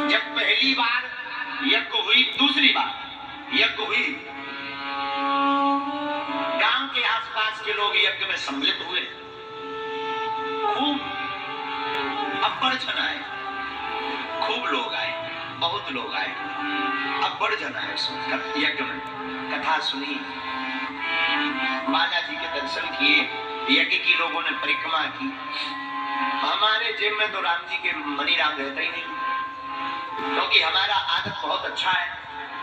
जब पहली बार यज्ञ हुई, दूसरी बार यज्ञ हुई, गांव के आसपास के लोग यज्ञ में सम्मिलित हुए, खूब अब्बड़ जन आए, खूब लोग आए, बहुत लोग आए, अब्बड़ जन आए यज्ञ में। कथा सुनी, बालाजी के दर्शन किए, यज्ञ की लोगों ने परिक्रमा की। हमारे जेब में तो राम जी के मनी राम रहता ही नहीं, क्योंकि हमारा आदत बहुत अच्छा है,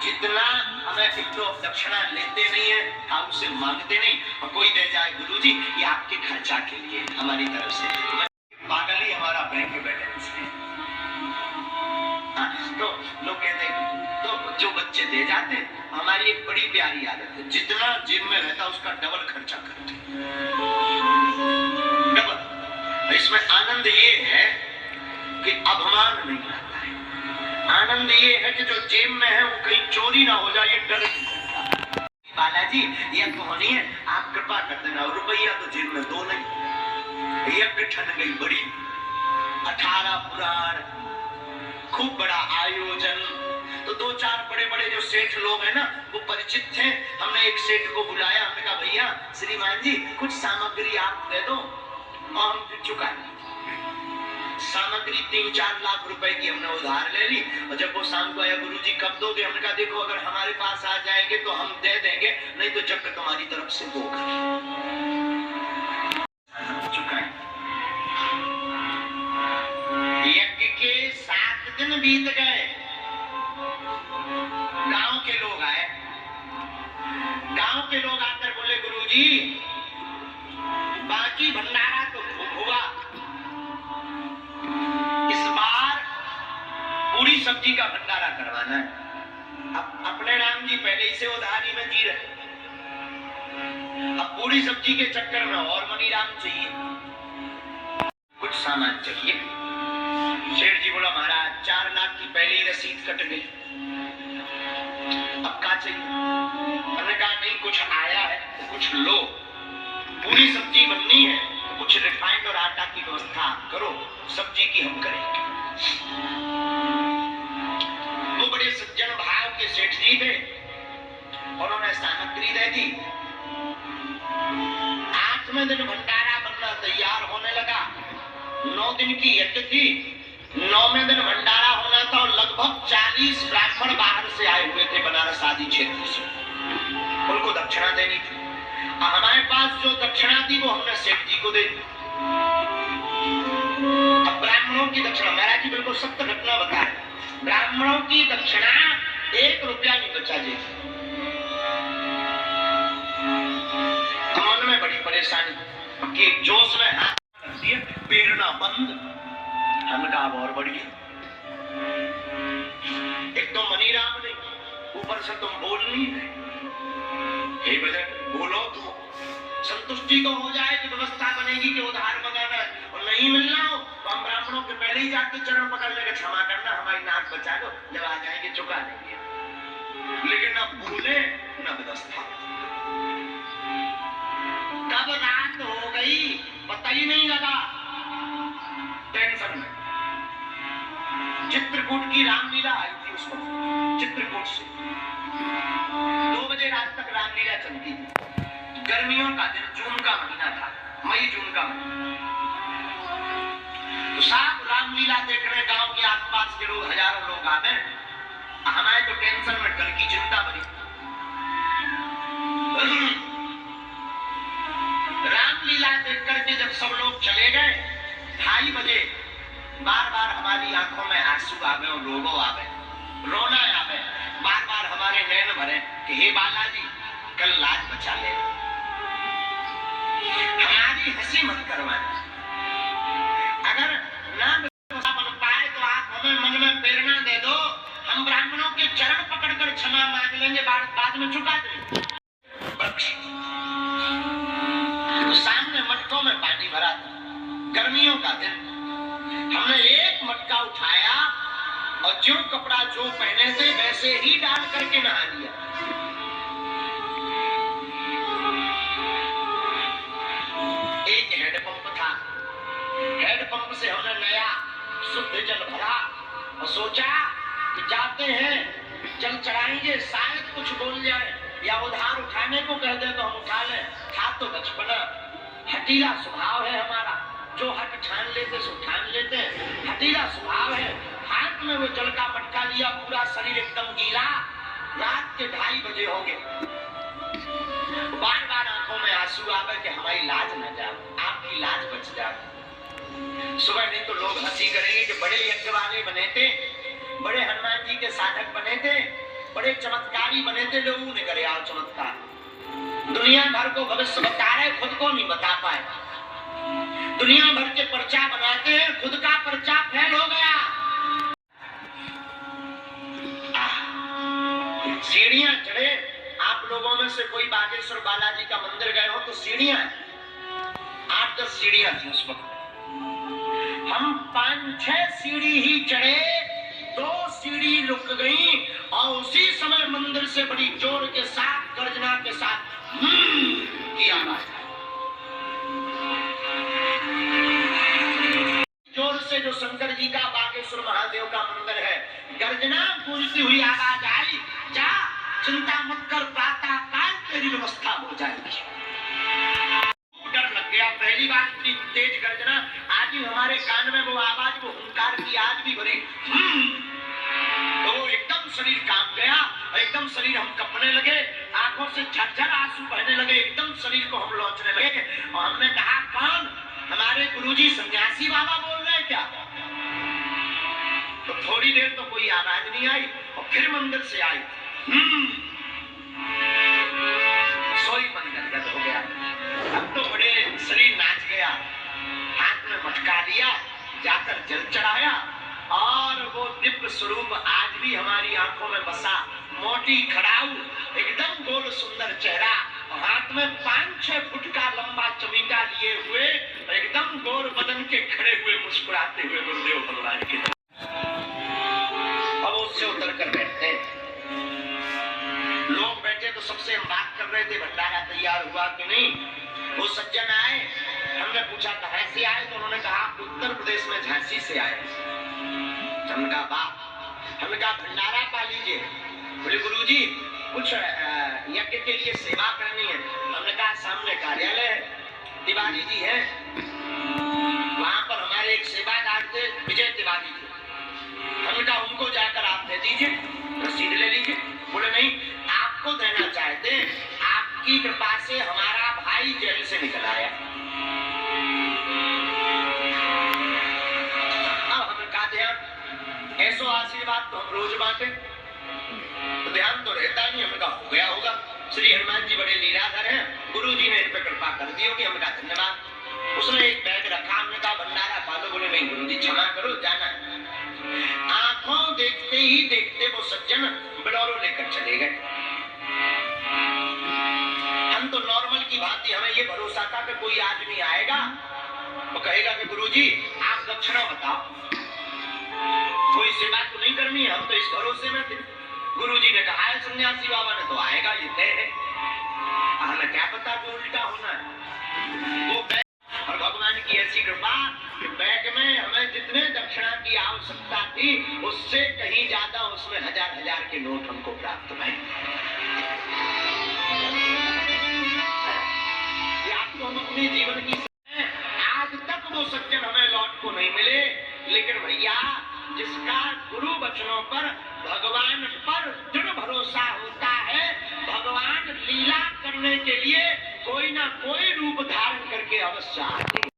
जितना हमें एक तो दक्षिणा लेते नहीं है, हम उससे मांगते नहीं, और कोई दे जाए गुरुजी ये आपके खर्चा के लिए हमारी तरफ से, पागल ही हमारा बैंक बैलेंस है। तो लोग कहते हैं, तो जो बच्चे दे जाते, हमारी एक बड़ी प्यारी आदत है, जितना जेब में रहता उसका डबल खर्चा करते, डबल। इसमें आनंद ये है कि अभिमान नहीं आता है, आनंद ये है कि जो जेब में है वो कहीं चोरी ना हो जाए, ये डर नहीं रहता। बालाजी यज्ञ होनी है, आप कृपा कर देना, रुपया तो जेब में दो नहीं। यज्ञ ठन गई बड़ी, 18 पुराण, खूब बड़ा आयोजन। तो 2-4 बड़े बड़े जो सेठ लोग हैं ना, वो परिचित थे। हमने एक सेठ को बुलाया, हमने कहा भैया श्रीमान जी कुछ सामग्री आप दे दो, और हम फिर चुकाएं। सामग्री 3-4 लाख रुपए की हमने उधार ले ली, और जब वो शाम को आया, गुरुजी कब दोगे? हमने कहा देखो अगर हमारे पास आ जाएंगे तो हम दे देंगे, नहीं तो जब तक हमारी तरफ से होगा चुकाएं। यज्ञ के 7 दिन बीत गए, गांव के लोग आए, गांव के लोग आकर बोले गुरुजी बाकी भंडारा तो खूब हुआ, इस बार पूरी सब्जी का भंडारा करवाना है। अब अपने राम जी पहले ही से उधारी में जी रहे, अब पूरी सब्जी के चक्कर में और मनी राम चाहिए, कुछ सामान चाहिए। सेठ जी बोला महाराज 4 लाख की पहले ही रसीद कट गई, अब क्या चाहिए? हमने कहा नहीं, कुछ आया है तो कुछ लो, पूरी सब्जी बननी है तो कुछ रिफाइंड और आटा की व्यवस्था करो, सब्जी की हम करेंगे। वो बड़े सज्जन भाव के सेठ जी थे, उन्होंने सामग्री दे दी। 8वें दिन भंडारा बनना तैयार होने लगा, 9 दिन की यज्ञ थी, 9वें दिन भंडारा होना था, और लगभग 40 ब्राह्मण बाहर से आए हुए थे बनारस आदि क्षेत्र से, उनको दक्षिणा देनी थी। हमारे पास जो दक्षिणा थी वो हमने सेठ जी को दे दी। अब ब्राह्मणों की दक्षिणा, महाराज जी बिल्कुल सत्य घटना बताए, ब्राह्मणों की दक्षिणा 1 रुपया नहीं बचा जी। मन में बड़ी परेशानी कि जोश में हाथ रख दिए, पेरना बंद, हम कहा और बढ़िए, एक तो मनी राम नहीं, ऊपर से तुम बोल नहीं रहे, हे बजट बोलो तो संतुष्टि तो हो जाए कि व्यवस्था बनेगी कि उधार मंगाना है, और नहीं मिलना हो तो हम ब्राह्मणों के पहले ही जाके चरण पकड़ लेकर क्षमा करना, हमारी नाक बचा दो, जब आ जाएंगे चुका देंगे। लेकिन न बोले न व्यवस्था। कब रात हो गई पता ही नहीं लगा, टेंशन में। चित्रकूट की रामलीला आई थी उस वक्त, चित्रकूट से 2 बजे रात तक रामलीला चलती थी। गर्मियों का दिन, जून का महीना था, मई जून का महीना। तो साथ रामलीला देखने गांव के आसपास के लोग, हजारों लोग आ गए। हमारे तो टेंशन में कल की चिंता बनी। रामलीला देख करके जब सब लोग चले गए, 2:30 बजे बार बार हमारी आंखों में आंसू आ गए और रोगो आ गए, रोना आ गए, बार बार हमारे नैन भरे कि हे बालाजी कल लाज बचा ले, हमारी हंसी मत करवाना, अगर ना बन पाए तो आप हमें मन में प्रेरणा दे दो, हम ब्राह्मणों के चरण पकड़कर क्षमा मांग लेंगे, बाद में चुका देंगे। तो सामने मटकों में पानी भरा था, गर्मियों का दिन, हमने एक मटका उठाया और जो कपड़ा जो पहने थे वैसे ही डाल करके नहा लिया। एक हैंडपंप था, हैंडपंप से हमने नया शुद्ध जल भरा और सोचा कि जाते हैं जल चढ़ाएंगे, शायद कुछ बोल जाए या उधार उठाने को कह दे तो हम उठा लें। था तो बचपना, हटीला स्वभाव है हमारा, जो हट ठान लेते सो ठान लेते हैं, हटीला स्वभाव है। हाथ में वो जल का मटका लिया, पूरा शरीर एकदम गीला। रात के 2:30 बजे होंगे, बार बार आंखों में आंसू आवे कि हमारी लाज न जाए, आपकी लाज बच जाए। सुबह नहीं तो लोग हंसी करेंगे कि बड़े यज्ञ वाले बने थे, बड़े हनुमान जी के साधक बने थे, बड़े चमत्कारी बने थे। लोगों ने करे आओ चमत्कार, दुनिया भर को भविष्य बता रहे, खुद को नहीं बता पाए। दुनिया भर के पर्चा बनाते हैं, खुद का पर्चा फेल हो गया। सीढ़ियां चढ़े, आप लोगों में से कोई बागेश्वर बालाजी का मंदिर गए हो तो सीढ़ियां 8-10 सीढ़ियां थी उस वक्त। हम 5-6 सीढ़ी ही चढ़े, 2 सीढ़ी रुक गई और उसी समय मंदिर से बड़ी जोर के साथ, गर्जना के साथ की आवाज आई। जोर से जो शंकर जी का बागेश्वर महादेव का मंदिर है, गर्जना गूंजती हुई आवाज आई, जा चिंता मत कर, प्रातः काल तेरी व्यवस्था हो जाएगी। डर लग गया, पहली बार इतनी तेज गर्जना, आज भी हमारे कान में वो आवाज, वो हुंकार की आज भी भरी। तो वो एकदम शरीर कांप गया, एकदम शरीर हम कपने लगे, आंखों से झरझर आंसू बहने लगे, एकदम शरीर को हम लौटने लगे। और हमने कहा कौन? हमारे गुरुजी सन्यासी बाबा बोल रहे हैं क्या? तो थोड़ी देर तो कोई आवाज नहीं आई और फिर मंदिर से आई, सोई मन गदगद हो गया। अब तो बड़े शरीर नाच गया, हाथ में मटका लिया, जाकर जल चढ़ाया और वो दिव्य स्वरूप आज भी हमारी आंखों में बसा। मोटी खड़ाऊ, एकदम गोल सुंदर चेहरा, हाथ में 5-6 फुट का लंबा चमीटा लिए हुए, एकदम गोर बदन के खड़े हुए, मुस्कुराते हुए गुरुदेव भगवान के। अब उससे उतर कर बैठते, लोग बैठे तो सबसे हम बात कर रहे थे, भंडारा तैयार हुआ कि नहीं। वो सज्जन आए, हमने पूछा कहाँ से आए, तो उन्होंने कहा उत्तर प्रदेश में झांसी से आए। हमने कहा वाह, हमने कहा भंडारा पा लीजिए। बोले गुरुजी कुछ यज्ञ के लिए सेवा करनी है। हमने कहा सामने कार्यालय है, तिवारी जी है, वहां पर हमारे एक सेवादार थे विजय तिवारी जी, हमने कहा उनको जाकर आप दे दीजिए, रसीद ले लीजिए। बोले नहीं, आपको देना चाहते, आपकी कृपा से हमारा भाई जेल से निकल आया। अब हमने कहा ध्यान, ऐसो आशीर्वाद तो हम रोज बांटे, तो ध्यान तो रहता नहीं। हमने कहा हो गया होगा, श्री हनुमान जी बड़े लीलाधर हैं, गुरु जी ने इन पर कृपा कर दी होगी। हमने कहा धन्यवाद। उसने एक बैग रखा, हमने कहा भंडारा पालो। बोले नहीं गुरु जी क्षमा करो, जाना। आंखों देखते ही देखते वो सज्जन बलोरो लेकर चले गए। हम तो नॉर्मल की भांति, हमें ये भरोसा था कि कोई आदमी आएगा वो कहेगा कि गुरुजी आप दक्षिणा बताओ, कोई सेवा तो नहीं करनी है। हम तो इस भरोसे में थे, गुरुजी ने कहा है सन्यासी बाबा ने, तो आएगा ये तय है। हमें क्या पता कि उल्टा होना है। वो बैग, और भगवान की ऐसी कृपा कि बैग में हमें जितने दक्षिणा की आवश्यकता थी उससे कहीं ज्यादा उसमें 1000-1000 के नोट हमको प्राप्त भए। आपको हम अपने जीवन की आज तक वो सज्जन हमें लौट को नहीं मिले, लेकिन भैया जिसका गुरु वचनों पर, भगवान पर दृढ़ भरोसा होता है, भगवान लीला करने के लिए कोई ना कोई रूप धारण करके अवश्य आते।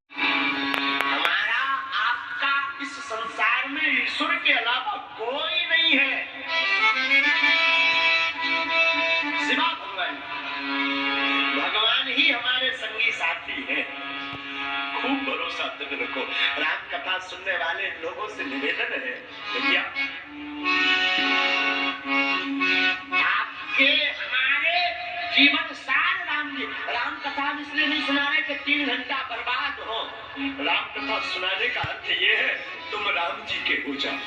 हमारा आपका इस संसार में ईश्वर के अलावा कोई नहीं है, सिवा भगवान। भगवान ही हमारे संगी साथी है। खूब भरोसा तुम रखो। राम कथा सुनने वाले लोगों से निवेदन है भैया, आपके हमारे जीवन सार राम कथा इसलिए नहीं सुना रहे कि 3 घंटा बर्बाद हो। राम कथा सुनाने का अर्थ ये है तुम राम जी के हो जाओ।